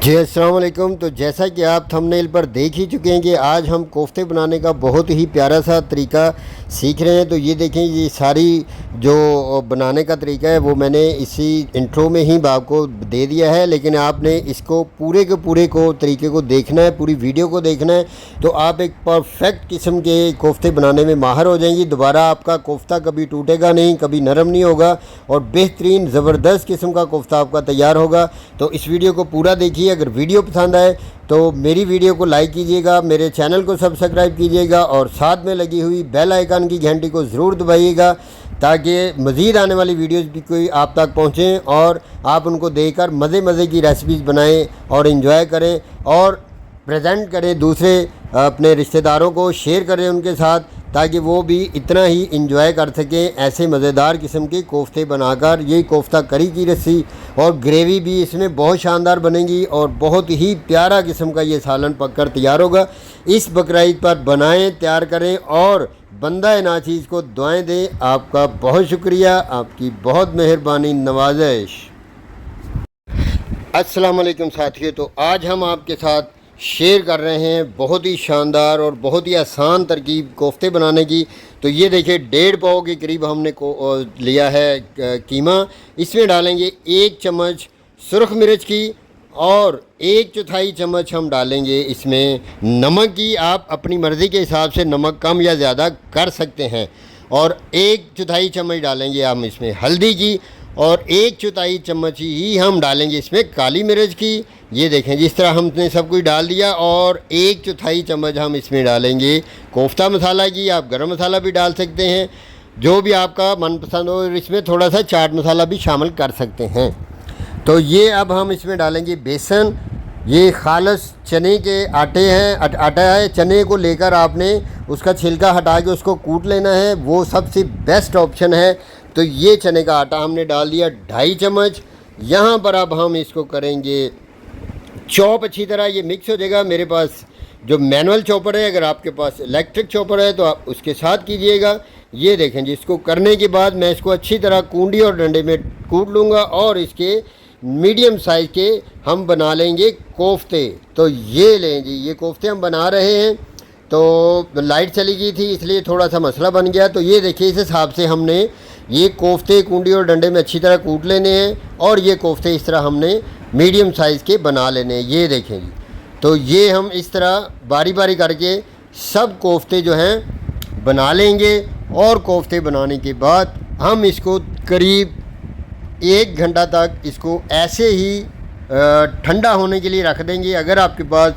जी अस्सलाम वालेकुम। तो जैसा कि आप थंबनेल पर देख ही चुके हैं कि आज हम कोफ्ते बनाने का बहुत ही प्यारा सा तरीका सीख रहे हैं। तो ये देखें, ये सारी जो बनाने का तरीका है वो मैंने इसी इंट्रो में ही आपको दे दिया है, लेकिन आपने इसको पूरे के पूरे को तरीके को देखना है, पूरी वीडियो को देखना है, तो आप एक परफेक्ट किस्म के कोफ्ते बनाने में माहिर हो जाएंगी। दोबारा आपका कोफ्ता कभी टूटेगा नहीं, कभी नरम नहीं होगा और बेहतरीन ज़बरदस्त किस्म का कोफ्ता आपका तैयार होगा। तो इस वीडियो को पूरा देखिए। अगर वीडियो पसंद आए तो मेरी वीडियो को लाइक कीजिएगा, मेरे चैनल को सब्सक्राइब कीजिएगा और साथ में लगी हुई बेल आइकन की घंटी को ज़रूर दबाइएगा ताकि मज़ीद आने वाली वीडियोज़ भी कोई आप तक पहुँचें और आप उनको देखकर मज़े की रेसिपीज़ बनाएं और इन्जॉय करें और प्रेजेंट करें, दूसरे अपने रिश्तेदारों को शेयर करें उनके साथ, ताकि वो भी इतना ही इंजॉय कर सकें ऐसे मज़ेदार किस्म के कोफ्ते बनाकर। ये कोफ्ता करी की रस्सी और ग्रेवी भी इसमें बहुत शानदार बनेगी और बहुत ही प्यारा किस्म का ये सालन पककर तैयार होगा। इस बकरीद पर बनाएं, तैयार करें और बंदा नाचीज़ को दुआएं दें। आपका बहुत शुक्रिया, आपकी बहुत मेहरबानी, नवाजिश। अस्सलाम वालेकुम साथियों। तो आज हम आपके साथ शेयर कर रहे हैं बहुत ही शानदार और बहुत ही आसान तरकीब कोफ्ते बनाने की। तो ये देखिए, 1.5 पाव के करीब हमने लिया है कीमा। इसमें डालेंगे 1 चम्मच सुरख मिर्च की और 1/4 चम्मच हम डालेंगे इसमें नमक की। आप अपनी मर्ज़ी के हिसाब से नमक कम या ज़्यादा कर सकते हैं। और 1/4 चम्मच डालेंगे हम इसमें हल्दी की और 1/4 चम्मच ही हम डालेंगे इसमें काली मिर्च की। ये देखें, जिस तरह हमने सब कुछ डाल दिया। और 1/4 चम्मच हम इसमें डालेंगे कोफ्ता मसाला की। आप गरम मसाला भी डाल सकते हैं, जो भी आपका मनपसंद हो। इसमें थोड़ा सा चाट मसाला भी शामिल कर सकते हैं। तो ये अब हम इसमें डालेंगे बेसन। ये खालस चने के आटा है। चने को लेकर आपने उसका छिलका हटा के उसको कूट लेना है, वो सबसे बेस्ट ऑप्शन है। तो ये चने का आटा हमने डाल दिया 2.5 चम्मच। यहाँ पर अब हम इसको करेंगे चॉप अच्छी तरह। ये मिक्स हो जाएगा। मेरे पास जो मैनुअल चॉपर है, अगर आपके पास इलेक्ट्रिक चॉपर है तो आप उसके साथ कीजिएगा। ये देखें जी, इसको करने के बाद मैं इसको अच्छी तरह कूंडी और डंडे में कूट लूँगा और इसके मीडियम साइज़ के हम बना लेंगे कोफ्ते। तो ये लें जी, ये कोफ्ते हम बना रहे हैं। तो लाइट चली गई थी इसलिए थोड़ा सा मसला बन गया। तो ये देखिए, इस हिसाब से हमने ये कोफ्ते कूंडी और डंडे में अच्छी तरह कूट लेने हैं और ये कोफ्ते इस तरह हमने मीडियम साइज़ के बना लेने हैं। ये देखें जी, तो ये हम इस तरह बारी बारी करके सब कोफ्ते जो हैं बना लेंगे। और कोफ्ते बनाने के बाद हम इसको करीब 1 घंटा तक इसको ऐसे ही ठंडा होने के लिए रख देंगे। अगर आपके पास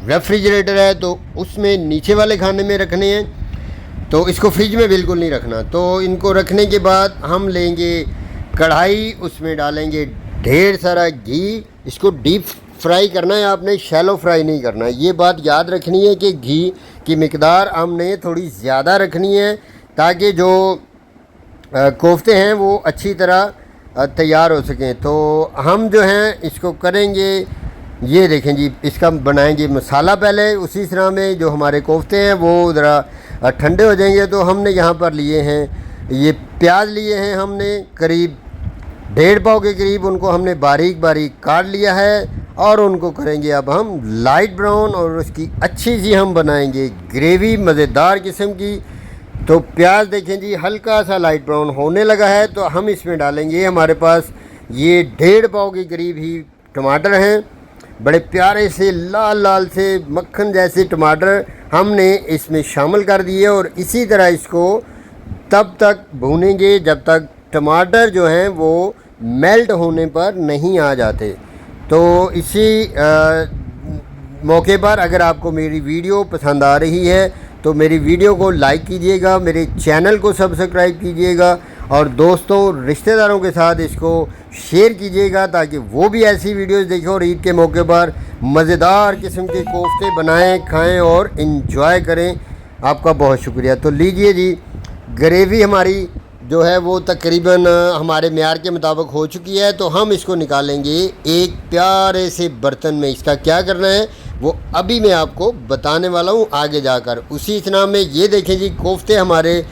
रेफ्रिजरेटर है तो उसमें नीचे वाले खाने में रखने हैं, तो इसको फ्रिज में बिल्कुल नहीं रखना। तो इनको रखने के बाद हम लेंगे कढ़ाई, उसमें डालेंगे ढेर सारा घी। इसको डीप फ्राई करना है आपने, शैलो फ्राई नहीं करना है। ये बात याद रखनी है कि घी की मिकदार हमने थोड़ी ज़्यादा रखनी है ताकि जो कोफ्ते हैं वो अच्छी तरह तैयार हो सकें। तो हम जो हैं इसको करेंगे, ये देखें जी, इसका बनाएंगे मसाला पहले। उसी तरह में जो हमारे कोफ्ते हैं वो ज़रा ठंडे हो जाएंगे। तो हमने यहाँ पर लिए हैं, ये प्याज लिए हैं हमने करीब 1.5 पाव के करीब। उनको हमने बारीक काट लिया है और उनको करेंगे अब हम लाइट ब्राउन और उसकी अच्छी सी हम बनाएंगे ग्रेवी मज़ेदार किस्म की। तो प्याज देखें जी, हल्का सा लाइट ब्राउन होने लगा है। तो हम इसमें डालेंगे, हमारे पास ये 1.5 पाव के करीब ही टमाटर हैं। बड़े प्यारे से लाल से मक्खन जैसे टमाटर हमने इसमें शामिल कर दिए और इसी तरह इसको तब तक भूनेंगे जब तक टमाटर जो हैं वो मेल्ट होने पर नहीं आ जाते। तो इसी मौके पर अगर आपको मेरी वीडियो पसंद आ रही है तो मेरी वीडियो को लाइक कीजिएगा, मेरे चैनल को सब्सक्राइब कीजिएगा और दोस्तों रिश्तेदारों के साथ इसको शेयर कीजिएगा ताकि वो भी ऐसी वीडियोस देखें और ईद के मौके पर मज़ेदार किस्म के कोफ्ते बनाएं, खाएं और इन्जॉय करें। आपका बहुत शुक्रिया। तो लीजिए जी, ग्रेवी हमारी जो है वो तकरीबन हमारे मेयार के मुताबिक हो चुकी है। तो हम इसको निकालेंगे एक प्यारे से बर्तन में। इसका क्या करना है वो अभी मैं आपको बताने वाला हूँ आगे जाकर। उसी तरह में ये देखें जी, कोफ्ते हमारे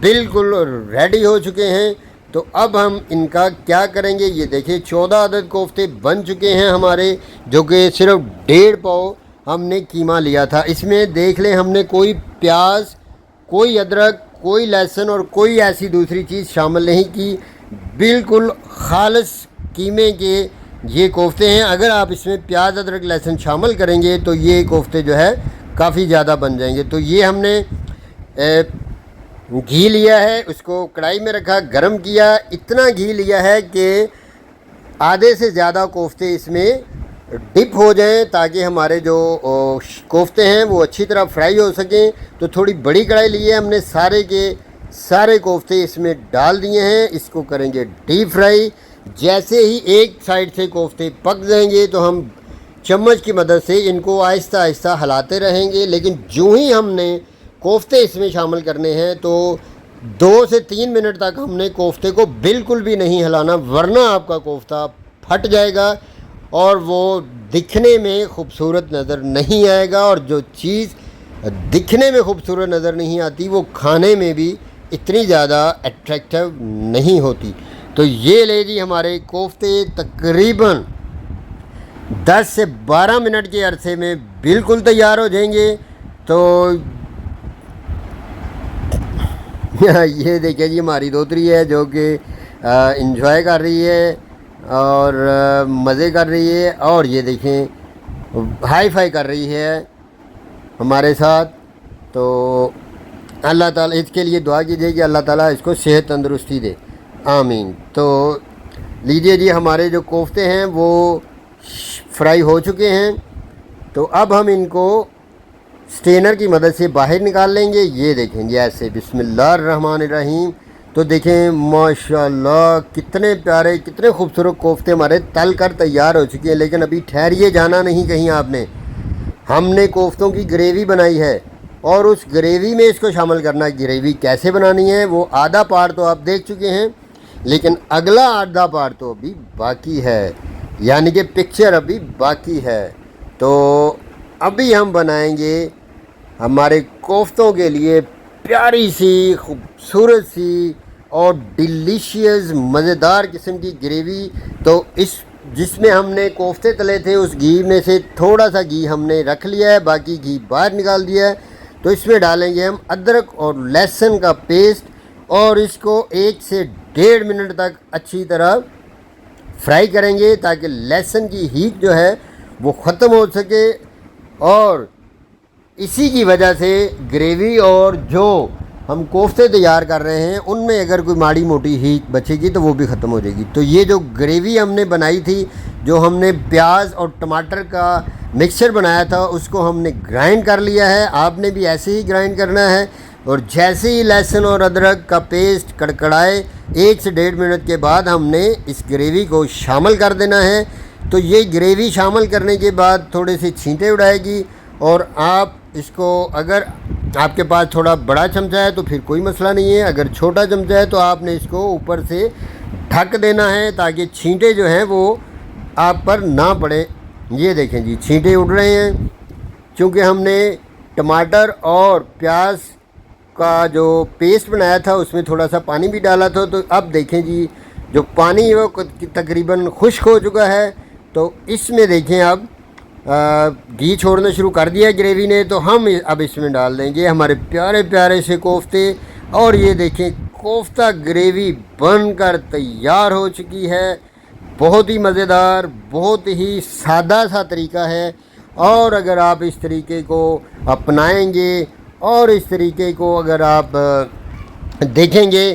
बिल्कुल रेडी हो चुके हैं। तो अब हम इनका क्या करेंगे, ये देखिए 14 अदद कोफ्ते बन चुके हैं हमारे, जो कि सिर्फ 1.5 पाव हमने कीमा लिया था। इसमें देख लें हमने कोई प्याज, कोई अदरक, कोई लहसुन और कोई ऐसी दूसरी चीज़ शामिल नहीं की। बिल्कुल खालिस कीमे के ये कोफ्ते हैं। अगर आप इसमें प्याज, अदरक, लहसुन शामिल करेंगे तो ये कोफ्ते जो है काफ़ी ज़्यादा बन जाएंगे। तो ये हमने घी लिया है, उसको कढ़ाई में रखा, गरम किया। इतना घी लिया है कि आधे से ज़्यादा कोफ्ते इसमें डिप हो जाएं, ताकि हमारे जो कोफ्ते हैं वो अच्छी तरह फ्राई हो सकें। तो थोड़ी बड़ी कढ़ाई ली है हमने, सारे के सारे कोफ्ते इसमें डाल दिए हैं। इसको करेंगे डीप फ्राई। जैसे ही एक साइड से कोफ्ते पक जाएंगे तो हम चम्मच की मदद से इनको आहिस्ता आहिस्ता हिलाते रहेंगे। लेकिन जो ही हमने कोफ्ते इसमें शामिल करने हैं तो 2 से 3 मिनट तक हमने कोफ्ते को बिल्कुल भी नहीं हिलाना, वरना आपका कोफ्ता फट जाएगा और वो दिखने में खूबसूरत नज़र नहीं आएगा। और जो चीज़ दिखने में खूबसूरत नज़र नहीं आती वो खाने में भी इतनी ज़्यादा अट्रैक्टिव नहीं होती। तो ये ले जी हमारे कोफ्ते तकरीबन 10 से 12 मिनट के अरसे में बिल्कुल तैयार हो जाएंगे। तो ये देखिए जी हमारी दोतरी है जो कि इंजॉय कर रही है और मज़े कर रही है, और ये देखें हाई फाई कर रही है हमारे साथ। तो अल्लाह ताला इसके लिए दुआ कीजिए कि अल्लाह ताला इसको सेहत तंदुरुस्ती दे, आमीन। तो लीजिए जी हमारे जो कोफ्ते हैं वो फ्राई हो चुके हैं। तो अब हम इनको स्ट्रेनर की मदद से बाहर निकाल लेंगे। ये देखेंगे ऐसे, बिस्मिल्लाहिर्रहमानिर्रहीम। तो देखें माशाल्लाह कितने प्यारे, कितने खूबसूरत कोफ्ते हमारे तल कर तैयार हो चुके हैं। लेकिन अभी ठहरिए, जाना नहीं कहीं आपने। हमने कोफ्तों की ग्रेवी बनाई है और उस ग्रेवी में इसको शामिल करना है। ग्रेवी कैसे बनानी है वो आधा पार्ट तो आप देख चुके हैं, लेकिन अगला आधा पार्ट तो अभी बाकी है, यानी कि पिक्चर अभी बाकी है। तो अभी हम बनाएंगे हमारे कोफ्तों के लिए प्यारी सी, खूबसूरत सी और डिलीशियस मज़ेदार किस्म की ग्रेवी। तो इस जिसमें हमने कोफ्ते तले थे उस घी में से थोड़ा सा घी हमने रख लिया है, बाकी घी बाहर निकाल दिया है। तो इसमें डालेंगे हम अदरक और लहसुन का पेस्ट और इसको 1 से 1.5 मिनट तक अच्छी तरह फ्राई करेंगे, ताकि लहसुन की हीट जो है वो ख़त्म हो सके। और इसी की वजह से ग्रेवी और जो हम कोफ्ते तैयार कर रहे हैं उनमें अगर कोई माड़ी मोटी हीट बचेगी तो वो भी ख़त्म हो जाएगी। तो ये जो ग्रेवी हमने बनाई थी, जो हमने प्याज और टमाटर का मिक्सचर बनाया था, उसको हमने ग्राइंड कर लिया है। आपने भी ऐसे ही ग्राइंड करना है। और जैसे ही लहसुन और अदरक का पेस्ट कड़कड़ाए 1 से 1.5 मिनट के बाद हमने इस ग्रेवी को शामिल कर देना है। तो ये ग्रेवी शामिल करने के बाद थोड़े से छींटे उड़ाएगी। और आप इसको, अगर आपके पास थोड़ा बड़ा चमचा है तो फिर कोई मसला नहीं है, अगर छोटा चमचा है तो आपने इसको ऊपर से ढक देना है ताकि छींटे जो हैं वो आप पर ना पड़े। ये देखें जी छींटे उड़ रहे हैं, क्योंकि हमने टमाटर और प्याज का जो पेस्ट बनाया था उसमें थोड़ा सा पानी भी डाला था। तो अब देखें जी जो पानी है वो तकरीबन खुश्क हो चुका है। तो इसमें देखें अब घी छोड़ना शुरू कर दिया है ग्रेवी ने। तो हम अब इसमें डाल देंगे हमारे प्यारे प्यारे से कोफ्ते। और ये देखें कोफ्ता ग्रेवी बनकर तैयार हो चुकी है। बहुत ही मज़ेदार, बहुत ही सादा सा तरीका है। और अगर आप इस तरीके को अपनाएंगे और इस तरीके को अगर आप देखेंगे,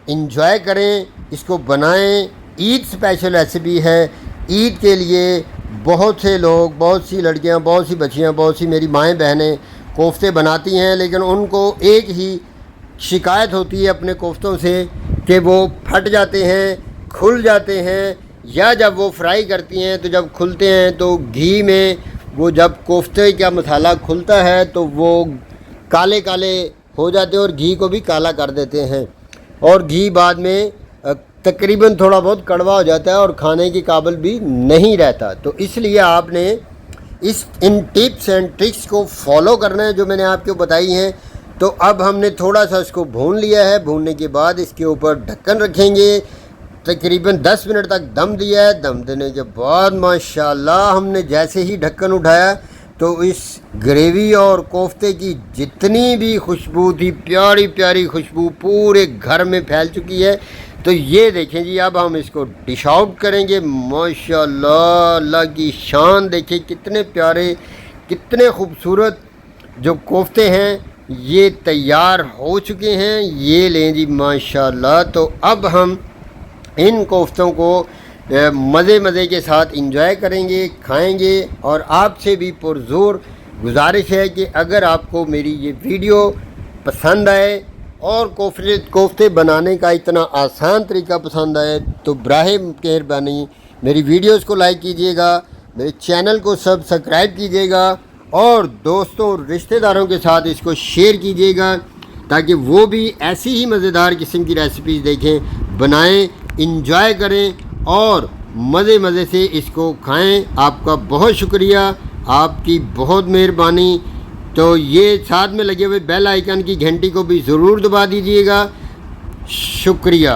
इंजॉय करें, इसको बनाएं। ईद स्पेशल रेसिपी है। ईद के लिए बहुत से लोग, बहुत सी लड़कियां, बहुत सी बच्चियां, बहुत सी मेरी माएँ बहनें कोफ्ते बनाती हैं, लेकिन उनको एक ही शिकायत होती है अपने कोफ्तों से कि वो फट जाते हैं, खुल जाते हैं, या जब वो फ्राई करती हैं तो जब खुलते हैं तो घी में वो जब कोफ्ते का मसाला खुलता है तो वो काले काले हो जाते हैं और घी को भी काला कर देते हैं। और घी बाद में तकरीबन थोड़ा बहुत कड़वा हो जाता है और खाने के काबिल भी नहीं रहता। तो इसलिए आपने इन टिप्स एंड ट्रिक्स को फॉलो करना है जो मैंने आपको बताई हैं। तो अब हमने थोड़ा सा इसको भून लिया है। भूनने के बाद इसके ऊपर ढक्कन रखेंगे, तकरीबन 10 मिनट तक दम दिया है। दम देने के बाद माशाल्लाह हमने जैसे ही ढक्कन उठाया तो इस ग्रेवी और कोफ्ते की जितनी भी खुशबू थी, प्यारी प्यारी खुशबू पूरे घर में फैल चुकी है। तो ये देखें जी, अब हम इसको डिश आउट करेंगे। माशाल्लाह, अल्लाह की शान देखें, कितने प्यारे, कितने खूबसूरत जो कोफ्ते हैं ये तैयार हो चुके हैं। ये लें जी माशाल्लाह। तो अब हम इन कोफ्तों को मज़े मज़े के साथ इंजॉय करेंगे, खाएंगे। और आपसे भी पुरज़ोर गुजारिश है कि अगर आपको मेरी ये वीडियो पसंद आए और कोफ्ते बनाने का इतना आसान तरीका पसंद आए तो बराहे मेहरबानी मेरी वीडियोस को लाइक कीजिएगा, मेरे चैनल को सब्सक्राइब कीजिएगा और दोस्तों और रिश्तेदारों के साथ इसको शेयर कीजिएगा ताकि वो भी ऐसी ही मज़ेदार किस्म की रेसिपीज़ देखें, बनाएं, इंजॉय करें और मज़े मज़े से इसको खाएं। आपका बहुत शुक्रिया, आपकी बहुत मेहरबानी। तो ये साथ में लगे हुए बेल आइकन की घंटी को भी ज़रूर दबा दीजिएगा। शुक्रिया।